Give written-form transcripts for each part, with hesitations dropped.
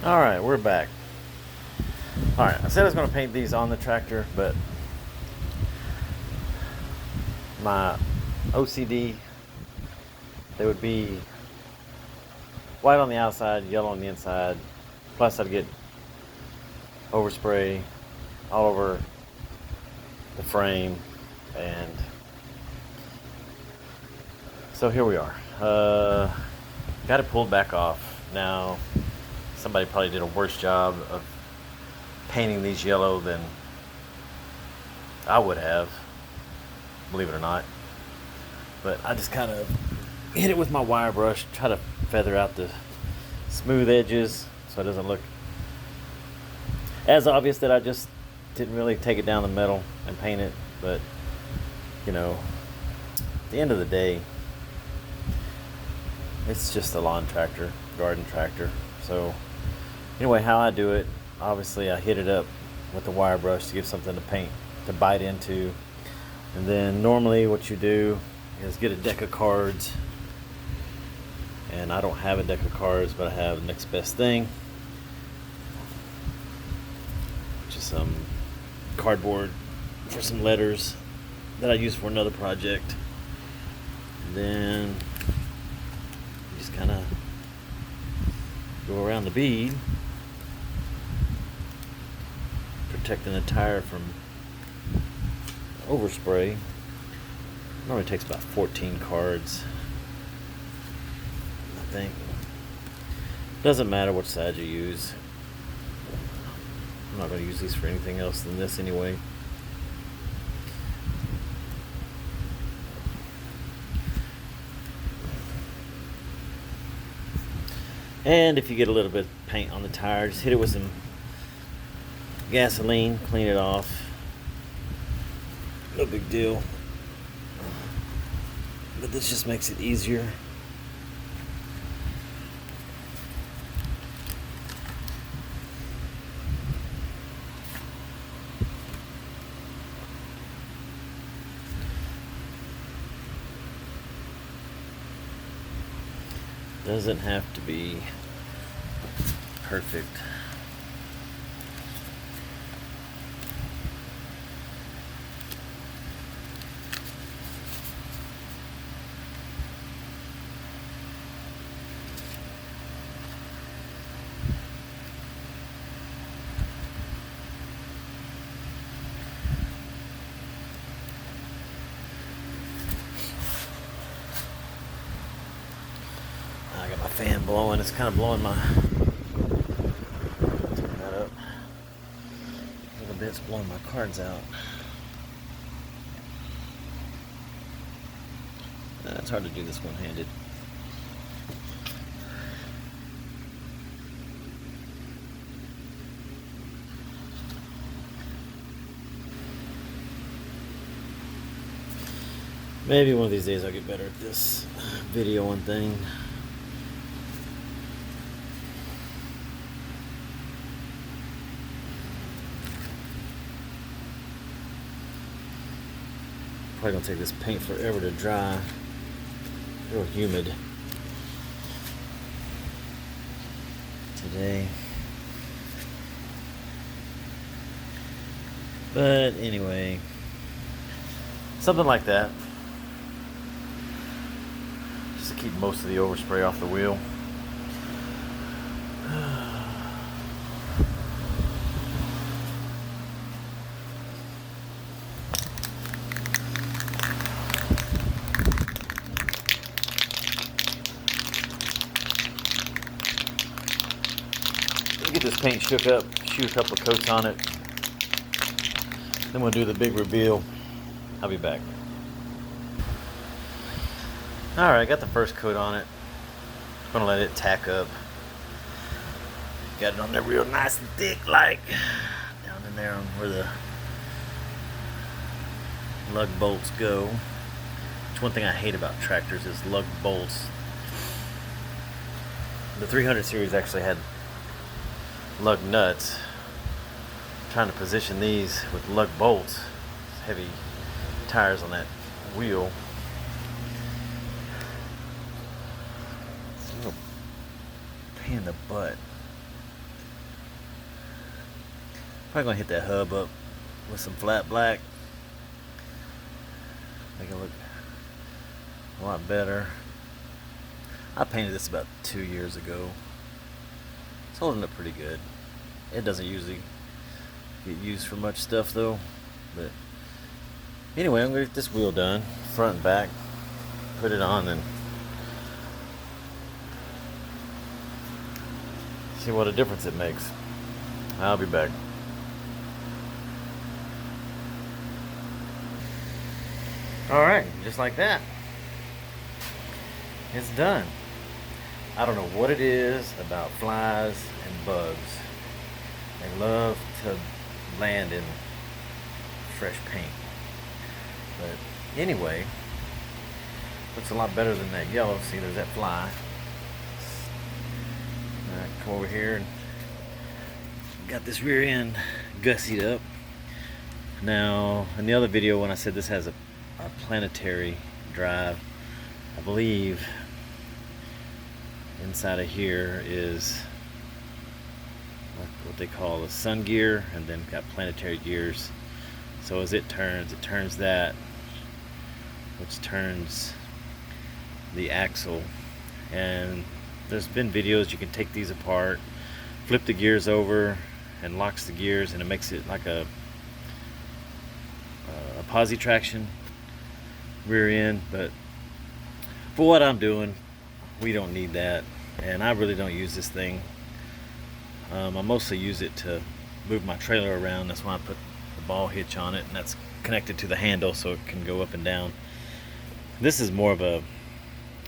Alright, we're back. Alright, I said I was going to paint these on the tractor, but my OCD, they would be white on the outside, yellow on the inside. Plus I'd get overspray all over the frame, and so here we are. Got it pulled back off. Now somebody probably did a worse job of painting these yellow than I would have, believe it or not. But I just kind of hit it with my wire brush, try to feather out the smooth edges so it doesn't look as obvious that I just didn't really take it down the middle and paint it. But you know, at the end of the day, it's just a lawn tractor, garden tractor. So anyway, how I do it, obviously I hit it up with the wire brush to give something to paint, to bite into. And then normally what you do is get a deck of cards. And I don't have a deck of cards, but I have Next Best Thing, which is some cardboard for some letters that I use for another project. And then you just kind of go around the bead, protecting the tire from overspray. Normally takes about 14 cards, I think. Doesn't matter which side you use. I'm not going to use these for anything else than this anyway. And if you get a little bit of paint on the tire, just hit it with some gasoline, clean it off. No big deal. But this just makes it easier. Doesn't have to be perfect. I got my fan blowing. It's kind of blowing my... Turn that up a little bit. It's blowing my cards out. It's hard to do this one-handed. Maybe one of these days I'll get better at this videoing thing. Probably gonna take this paint forever to dry. Real humid today. But anyway, something like that. Just to keep most of the overspray off the wheel. Get this paint shook up, shoot a couple of coats on it. Then we'll do the big reveal. I'll be back. Alright, got the first coat on it. Gonna let it tack up. Got it on there real nice and thick, like down in there where the lug bolts go. Which one thing I hate about tractors is lug bolts. The 300 series actually had lug nuts. I'm trying to position these with lug bolts, heavy tires on that wheel. It's a little pain in the butt. Probably gonna hit that hub up with some flat black. Make it look a lot better. I painted this about 2 years ago. It's holding up pretty good. It doesn't usually get used for much stuff though. But anyway, I'm gonna get this wheel done, front and back. Put it on and see what a difference it makes. I'll be back. Alright, just like that. It's done. I don't know what it is about flies and bugs. They love to land in fresh paint. But anyway, looks a lot better than that yellow. See, there's that fly. Alright, come over here and got this rear end gussied up. Now, in the other video when I said this has a planetary drive, I believe inside of here is what they call a sun gear, and then got planetary gears. So as it turns that, which turns the axle. And there's been videos you can take these apart, flip the gears over, and locks the gears, and it makes it like a posi traction rear end. But for what I'm doing, we don't need that, and I really don't use this thing. I mostly use it to move my trailer around. That's why I put the ball hitch on it, and that's connected to the handle so it can go up and down. This is more of a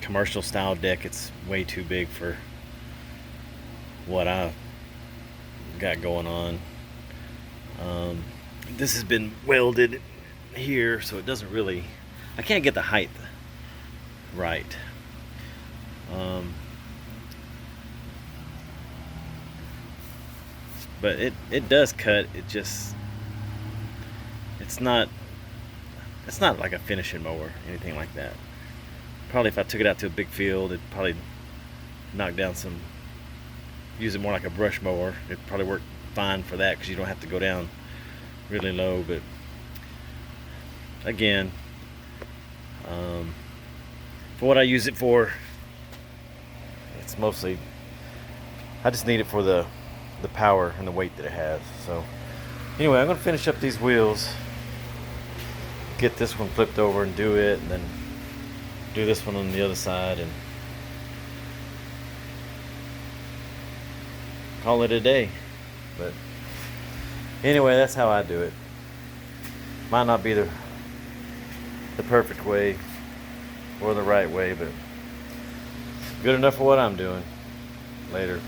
commercial style deck. It's way too big for what I got going on. This has been welded here, so it doesn't really, I can't get the height right. But it does cut. It just, it's not like a finishing mower, anything like that. Probably if I took it out to a big field, it'd probably knock down some, use it more like a brush mower. It'd probably work fine for that because you don't have to go down really low. But again, for what I use it for, it's mostly, I just need it for the power and the weight that it has. So anyway, I'm going to finish up these wheels, get this one flipped over and do it, and then do this one on the other side, and call it a day. But anyway, that's how I do it. Might not be the perfect way or the right way, but good enough for what I'm doing. Later.